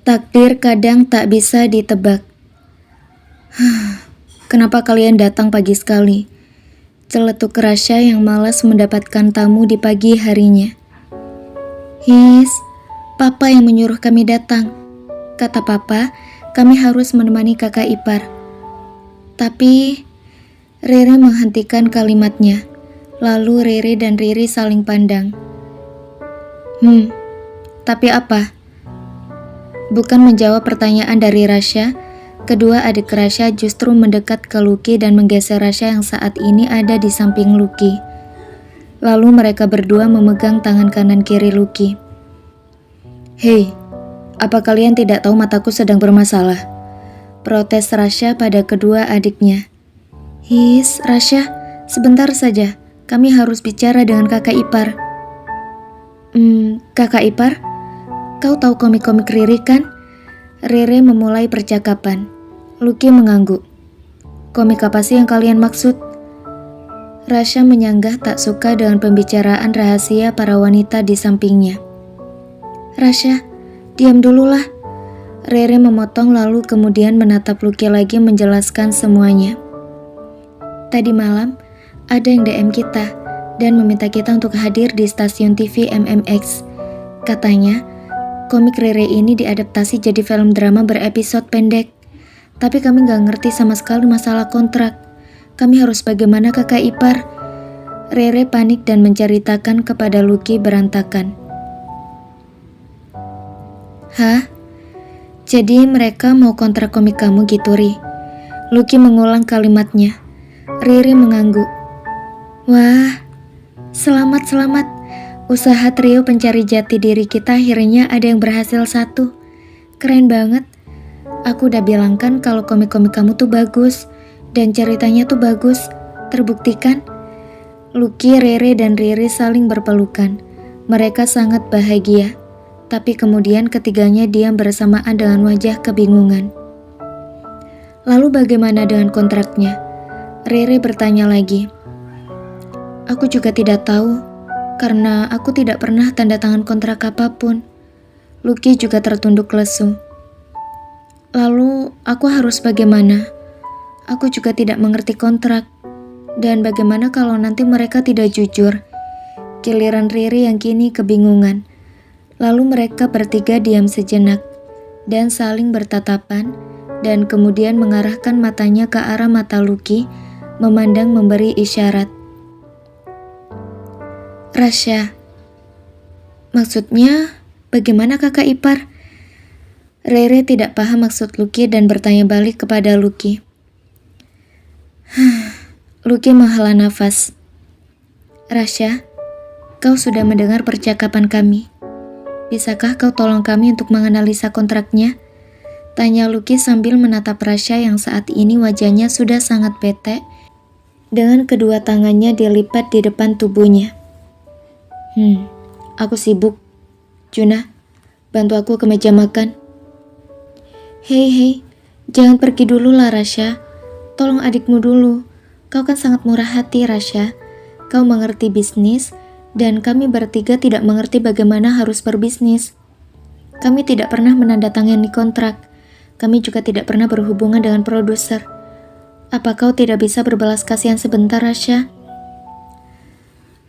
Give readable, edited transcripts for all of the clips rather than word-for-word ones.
Takdir kadang tak bisa ditebak. Kenapa kalian datang pagi sekali? Celetuk Rasya yang malas mendapatkan tamu di pagi harinya. His, Papa yang menyuruh kami datang. Kata Papa, kami harus menemani kakak ipar. Tapi Rere menghentikan kalimatnya. Lalu Rere dan Riri saling pandang. Tapi apa? Bukan menjawab pertanyaan dari Rasya, kedua adik Rasya justru mendekat ke Lucky dan menggeser Rasya yang saat ini ada di samping Lucky. Lalu mereka berdua memegang tangan kanan kiri Lucky. Hei, apa kalian tidak tahu mataku sedang bermasalah? Protes Rasya pada kedua adiknya. His, Rasya, sebentar saja. Kami harus bicara dengan kakak ipar. Kakak ipar? Kau tahu komik-komik Riri kan? Rere memulai percakapan. Lucky mengangguk. Komik apa sih yang kalian maksud? Rasya menyanggah tak suka dengan pembicaraan rahasia para wanita di sampingnya. Rasya, diam dululah. Rere memotong lalu kemudian menatap Lucky lagi menjelaskan semuanya. Tadi malam, ada yang DM kita dan meminta kita untuk hadir di stasiun TV MMX. Katanya, komik Rere ini diadaptasi jadi film drama berepisode pendek. Tapi kami gak ngerti sama sekali masalah kontrak. Kami harus bagaimana kakak ipar? Rere panik dan menceritakan kepada Lucky berantakan. Hah? Jadi mereka mau kontrak komik kamu gitu, Ri? Lucky mengulang kalimatnya. Riri mengangguk. Wah, selamat. Usaha trio pencari jati diri kita akhirnya ada yang berhasil satu. Keren banget. Aku udah bilang kan kalau komik-komik kamu tuh bagus. Dan ceritanya tuh bagus. Terbuktikan. Lucky, Rere, dan Riri saling berpelukan. Mereka sangat bahagia. Tapi kemudian ketiganya diam bersamaan dengan wajah kebingungan. Lalu bagaimana dengan kontraknya? Rere bertanya lagi. Aku juga tidak tahu. Karena aku tidak pernah tanda tangan kontrak apapun. Lucky juga tertunduk lesu. Lalu aku harus bagaimana? Aku juga tidak mengerti kontrak. Dan bagaimana kalau nanti mereka tidak jujur? Giliran Riri yang kini kebingungan. Lalu mereka bertiga diam sejenak dan saling bertatapan dan kemudian mengarahkan matanya ke arah mata Lucky, memandang memberi isyarat. Rasya, maksudnya bagaimana kakak ipar? Rere tidak paham maksud Lucky dan bertanya balik kepada Lucky. Lucky menghela nafas. Rasya, kau sudah mendengar percakapan kami. Bisakah kau tolong kami untuk menganalisa kontraknya? Tanya Lucky sambil menatap Rasya yang saat ini wajahnya sudah sangat bete dengan kedua tangannya dilipat di depan tubuhnya. Aku sibuk. Juna, bantu aku ke meja makan. Hei, jangan pergi dulu lah Rasya. Tolong adikmu dulu. Kau kan sangat murah hati Rasya. Kau mengerti bisnis dan kami bertiga tidak mengerti bagaimana harus berbisnis. Kami tidak pernah menandatangani kontrak. Kami juga tidak pernah berhubungan dengan produser. Apa kau tidak bisa berbelas kasihan sebentar Rasya?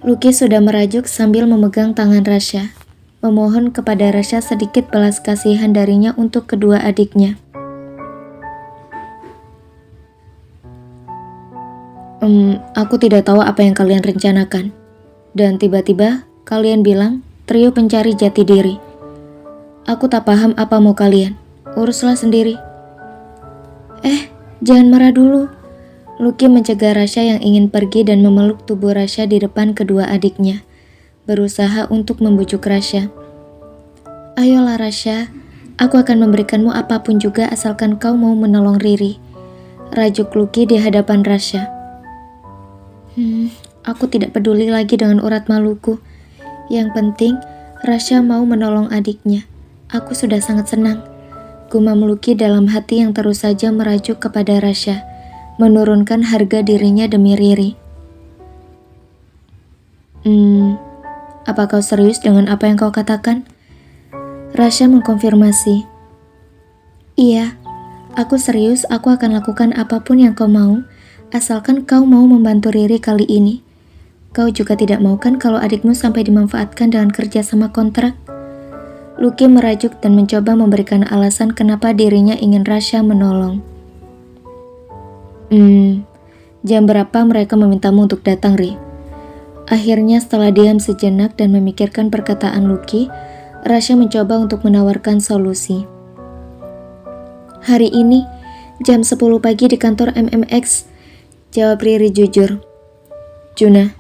Lucky sudah merajuk sambil memegang tangan Rasya, memohon kepada Rasya sedikit belas kasihan darinya untuk kedua adiknya. Aku tidak tahu apa yang kalian rencanakan. Dan tiba-tiba kalian bilang trio pencari jati diri. Aku tak paham apa mau kalian. Uruslah sendiri. Jangan marah dulu. Lucky mencegah Rasya yang ingin pergi dan memeluk tubuh Rasya di depan kedua adiknya, berusaha untuk membujuk Rasya. Ayolah Rasya, aku akan memberikanmu apapun juga asalkan kau mau menolong Riri. Rajuk Lucky di hadapan Rasya. Aku tidak peduli lagi dengan urat maluku. Yang penting, Rasya mau menolong adiknya. Aku sudah sangat senang. Gumam Lucky dalam hati yang terus saja merajuk kepada Rasya, menurunkan harga dirinya demi Riri. Apa kau serius dengan apa yang kau katakan? Rasya mengkonfirmasi. Iya, aku serius, aku akan lakukan apapun yang kau mau, asalkan kau mau membantu Riri kali ini. Kau juga tidak mau kan kalau adikmu sampai dimanfaatkan dengan kerja sama kontrak? Lucky merajuk dan mencoba memberikan alasan kenapa dirinya ingin Rasya menolong. Jam berapa mereka memintamu untuk datang, Ri? Akhirnya setelah diam sejenak dan memikirkan perkataan Lucky, Rasya mencoba untuk menawarkan solusi. Hari ini, jam 10 pagi di kantor MMX, jawab Riri jujur. Juna.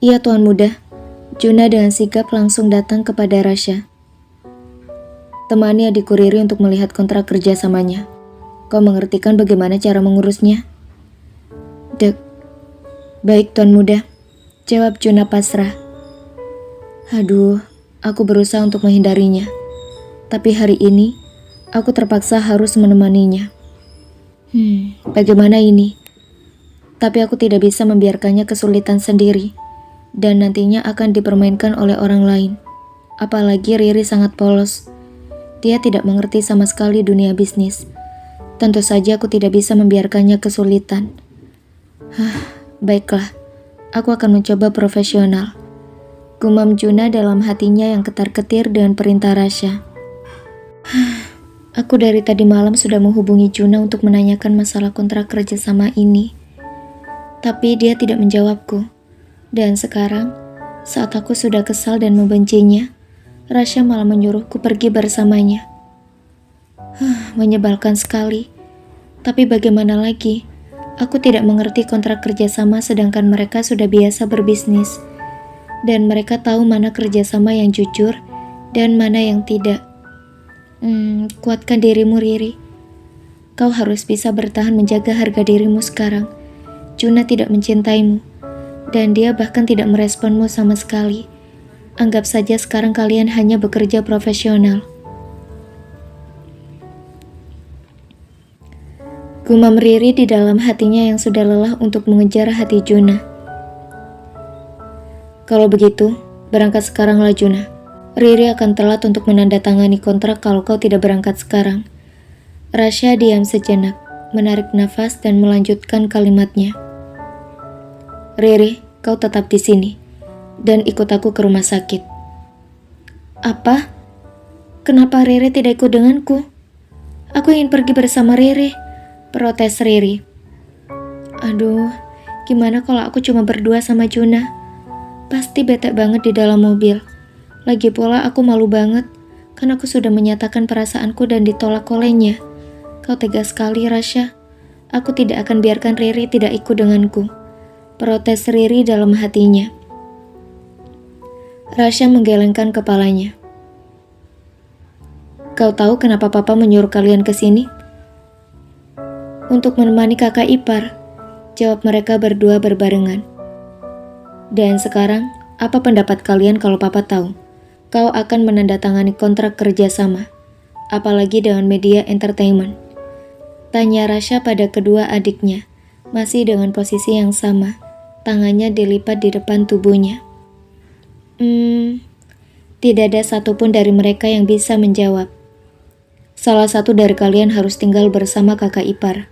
Iya tuan muda. Juna dengan sigap langsung datang kepada Rasya. Temani adikku Riri untuk melihat kontrak kerjasamanya. Kau mengertikan bagaimana cara mengurusnya? Dek. Baik tuan muda, jawab Juna pasrah. Aduh, aku berusaha untuk menghindarinya. Tapi hari ini, aku terpaksa harus menemaninya. Bagaimana ini? Tapi aku tidak bisa membiarkannya kesulitan sendiri. Dan nantinya akan dipermainkan oleh orang lain. Apalagi Riri sangat polos. Dia tidak mengerti sama sekali dunia bisnis. Tentu saja aku tidak bisa membiarkannya kesulitan. Baiklah, aku akan mencoba profesional. Gumam Juna dalam hatinya yang ketar-ketir dengan perintah Rasya. Aku dari tadi malam sudah menghubungi Juna untuk menanyakan masalah kontrak kerjasama ini. Tapi dia tidak menjawabku. Dan sekarang, saat aku sudah kesal dan membencinya, Rasya malah menyuruhku pergi bersamanya. Menyebalkan sekali. Tapi bagaimana lagi? Aku tidak mengerti kontrak kerjasama sedangkan mereka sudah biasa berbisnis. Dan mereka tahu mana kerjasama yang jujur dan mana yang tidak. Kuatkan dirimu, Riri. Kau harus bisa bertahan menjaga harga dirimu sekarang. Juna tidak mencintaimu. Dan dia bahkan tidak meresponmu sama sekali. Anggap saja sekarang kalian hanya bekerja profesional. Gumam Riri di dalam hatinya yang sudah lelah untuk mengejar hati Juna. Kalau begitu, berangkat sekaranglah Juna. Riri akan telat untuk menandatangani kontrak kalau kau tidak berangkat sekarang. Rasya diam sejenak, menarik nafas dan melanjutkan kalimatnya. Riri, kau tetap di sini dan ikut aku ke rumah sakit. Apa? Kenapa Riri tidak ikut denganku? Aku ingin pergi bersama Riri. Protes Riri. Aduh, gimana kalau aku cuma berdua sama Juna? Pasti bete banget di dalam mobil. Lagi pula aku malu banget, kan aku sudah menyatakan perasaanku dan ditolak olehnya. Kau tegas sekali, Rasya. Aku tidak akan biarkan Riri tidak ikut denganku. Protes Riri dalam hatinya. Rasya menggelengkan kepalanya. Kau tahu kenapa Papa menyuruh kalian ke sini? Untuk menemani kakak ipar, jawab mereka berdua berbarengan. Dan sekarang, apa pendapat kalian kalau Papa tahu kau akan menandatangani kontrak kerjasama, apalagi dengan media entertainment? Tanya Rasya pada kedua adiknya, masih dengan posisi yang sama, tangannya dilipat di depan tubuhnya. Tidak ada satupun dari mereka yang bisa menjawab. Salah satu dari kalian harus tinggal bersama kakak ipar.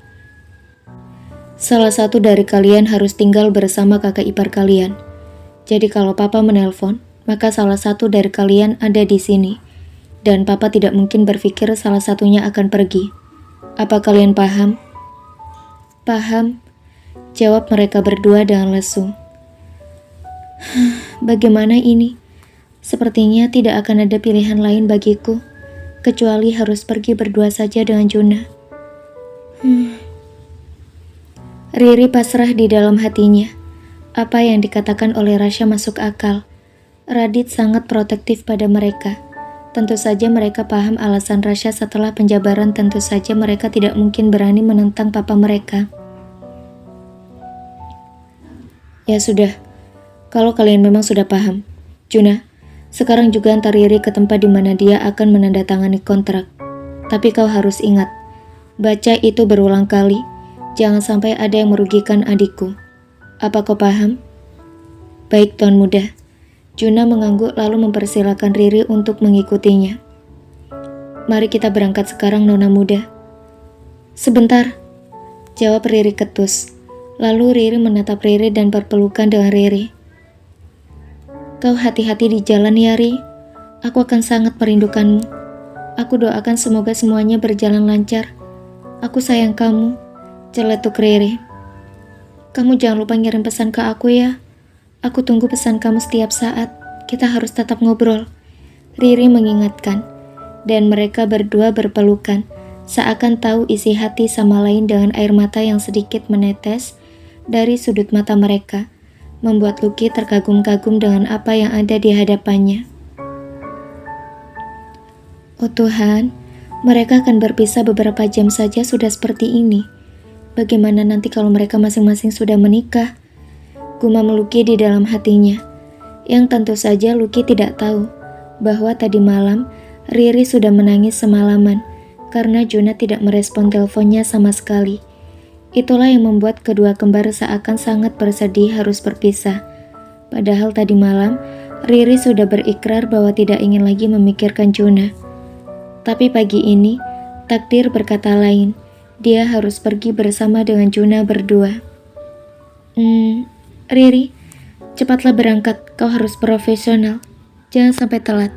Salah satu dari kalian harus tinggal bersama kakak ipar kalian. Jadi kalau Papa menelpon, maka salah satu dari kalian ada di sini. Dan Papa tidak mungkin berpikir salah satunya akan pergi. Apa kalian paham? Paham, jawab mereka berdua dengan lesu. Bagaimana ini? Sepertinya tidak akan ada pilihan lain bagiku, kecuali harus pergi berdua saja dengan Juna. Riri pasrah di dalam hatinya. Apa yang dikatakan oleh Rasya masuk akal. Radit sangat protektif pada mereka. Tentu saja mereka paham alasan Rasya setelah penjabaran. Tentu saja mereka tidak mungkin berani menentang papa mereka. Ya sudah, kalau kalian memang sudah paham. Juna, sekarang juga antar Riri ke tempat di mana dia akan menandatangani kontrak. Tapi kau harus ingat, baca itu berulang kali. Jangan sampai ada yang merugikan adikku. Apa kau paham? Baik, Tuan Muda. Juna mengangguk lalu mempersilakan Riri untuk mengikutinya. Mari kita berangkat sekarang, Nona muda. Sebentar, jawab Riri ketus. Lalu Riri menatap Riri dan berpelukan dengan Riri. Kau hati-hati di jalan ya, Ri. Aku akan sangat merindukanmu. Aku doakan semoga semuanya berjalan lancar. Aku sayang kamu, celetuk Riri. Kamu jangan lupa ngirim pesan ke aku ya. Aku tunggu pesan kamu setiap saat. Kita harus tetap ngobrol. Riri mengingatkan, dan mereka berdua berpelukan, seakan tahu isi hati sama lain dengan air mata yang sedikit menetes dari sudut mata mereka, membuat Lucky terkagum-kagum dengan apa yang ada di hadapannya. Oh Tuhan, mereka akan berpisah beberapa jam saja sudah seperti ini. Bagaimana nanti kalau mereka masing-masing sudah menikah? Gumam Lucky di dalam hatinya, yang tentu saja Lucky tidak tahu bahwa tadi malam Riri sudah menangis semalaman karena Juna tidak merespon teleponnya sama sekali. Itulah yang membuat kedua kembar seakan sangat bersedih harus berpisah. Padahal tadi malam Riri sudah berikrar bahwa tidak ingin lagi memikirkan Juna. Tapi pagi ini takdir berkata lain. Dia harus pergi bersama dengan Juna berdua. Riri, cepatlah berangkat. Kau harus profesional. Jangan sampai telat.